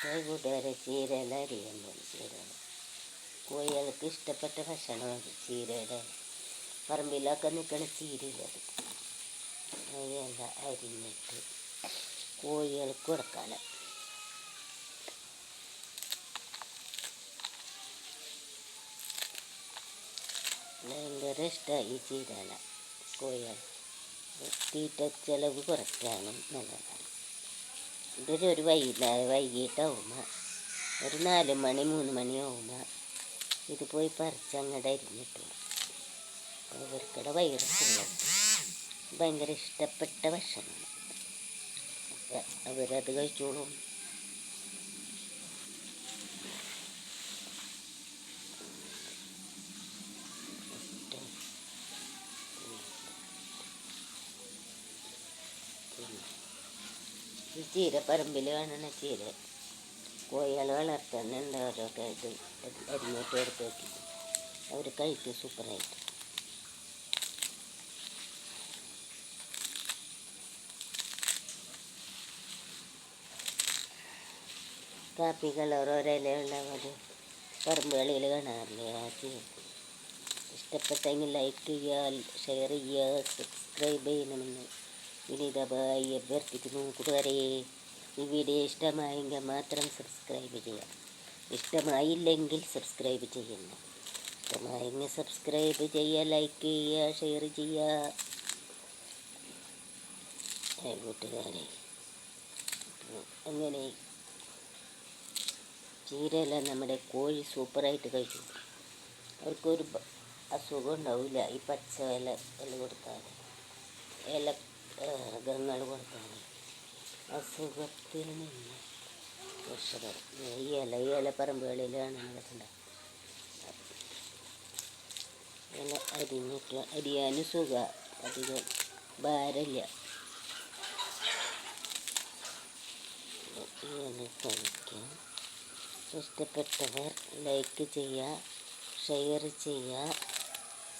കൂട്ടുകാരെ ചീരയില അരിയുമ്പോൾ ചീരയില കോഴികൾക്ക് ഇഷ്ടപ്പെട്ട ഭക്ഷണമാണ് ചീരയുടെ പറമ്പിലൊക്കെ നിൽക്കണ ചീരയിലത് ഇല അരിഞ്ഞിട്ട് കോഴികൾക്ക് കൊടുക്കാൻ ഭയങ്കര ഇഷ്ടമായി ഈ ചീരയില കോഴികൾ തീറ്റ ചിലവ് കുറയ്ക്കാനും നല്ലതാണ്. ഇതൊരു വൈകിട്ടാവുമ്പോൾ ഒരു 4 മണി 3 മണിയാവുമ്പോൾ ഇത് പോയി പറിച്ചങ്ങടെ അരിഞ്ഞിട്ടു ഇവർക്കടെ വയറ് ഫുള്ളും ഭയങ്കര ഇഷ്ടപ്പെട്ട ഭക്ഷണമാണ്. അവരത് കഴിച്ചോളും. ഈ ചീര പറമ്പിൽ കാണണ ചീര കോഴികൾ വളർത്തുന്നുണ്ട്. ഓരോക്കെ ഇത് അരിഞ്ഞിട്ട് എടുത്ത് വെക്കും. അവർ കഴിക്കും സൂപ്പറായിട്ട്. കാപ്പി കളർ ഒരിലയുള്ള ഒരു പറമ്പുകളിൽ കാണാറില്ലേ ആ ചീര. ഇഷ്ടപ്പെട്ടെങ്കിൽ ലൈക്ക് ചെയ്യുക, ഷെയർ ചെയ്യുക, സബ്സ്ക്രൈബ് ചെയ്യണമെന്ന് വിനീതമായി അഭ്യർത്ഥിക്കുന്നു. കൂട്ടുകാരെ, ഈ വീഡിയോ ഇഷ്ടമായെങ്കിൽ മാത്രം സബ്സ്ക്രൈബ് ചെയ്യുക. ഇഷ്ടമായില്ലെങ്കിൽ സബ്സ്ക്രൈബ് ചെയ്യുന്നു. ഇഷ്ടമായെങ്കിൽ സബ്സ്ക്രൈബ് ചെയ്യുക, ലൈക്ക് ചെയ്യുക, ഷെയർ ചെയ്യുക. കൂട്ടുകാരെ, അങ്ങനെ ചീരയില നമ്മുടെ കോഴി സൂപ്പറായിട്ട് കഴിച്ചു. അവർക്കൊരു അസുഖം ഉണ്ടാവില്ല ഈ പച്ച ഇല കൊടുത്താൽ, ഇലകൾ കൊടുത്താൽ അസുഖത്തിൽ നിന്ന് രക്ഷപ്പെടും. ഈ ഇല പറമ്പുകളിലാണ് നടക്കുന്നത്. ഇല അരിഞ്ഞിട്ട് അരിയാനും സുഖം, അധികം ഭാരമില്ല. ഇല കഴിക്കാം. ഇഷ്ടപ്പെട്ടവർ ലൈക്ക് ചെയ്യുക, ഷെയർ ചെയ്യുക,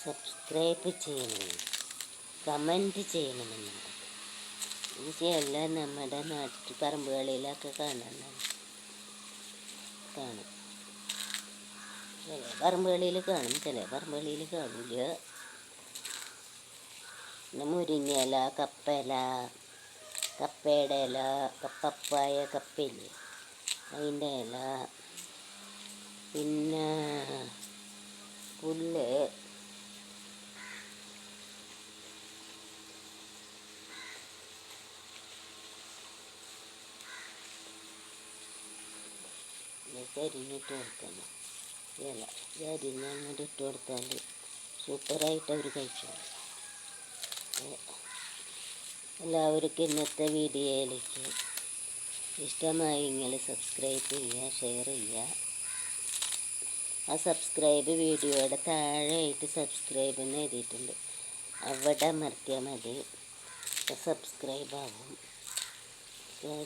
സബ്സ്ക്രൈബ് ചെയ്യണം, കമൻറ്റ് ചെയ്യണമെന്നുണ്ട്. എല്ലാം നമ്മുടെ നാട്ടിൽ പറമ്പുകളിലൊക്കെ കാണും. ചില പറമ്പുകളിൽ കാണും, ചില പറമ്പുകളിൽ കാണില്ല. പിന്നെ മുരിങ്ങയില, കപ്പയില, കപ്പയുടെ ഇല, പപ്പായ കപ്പയില്ലേ അതിൻ്റെ ഇല, പിന്നെ പുല്ല്, അരിഞ്ഞിട്ട് കൊടുക്കണം. ഇല അരിഞ്ഞങ്ങോട്ട് ഇട്ട് കൊടുത്താൽ സൂപ്പറായിട്ട് അവർ കഴിച്ചോളും. എല്ലാവർക്കും ഇന്നത്തെ വീഡിയോയിലേക്ക് ഇഷ്ടമായെങ്കിൽ സബ്സ്ക്രൈബ് ചെയ്യുക, ഷെയർ ചെയ്യുക. ആ സബ്സ്ക്രൈബ് വീഡിയോയുടെ താഴെയായിട്ട് സബ്സ്ക്രൈബ് എന്ന് എഴുതിയിട്ടുണ്ട്, അവിടെ അമർത്തിയാൽ മതി, സബ്സ്ക്രൈബ് ആവും.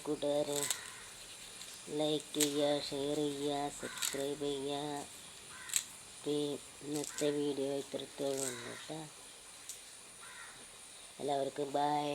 കൂട്ടുകാരെ, ലൈക്ക് ചെയ്യുക, ഷെയർ ചെയ്യുക, സബ്സ്ക്രൈബ് ചെയ്യുക. ഇന്നത്തെ വീഡിയോ ഇത്രത്തോളം ഉള്ളൂ കേട്ടോ. എല്ലാവർക്കും ബൈ.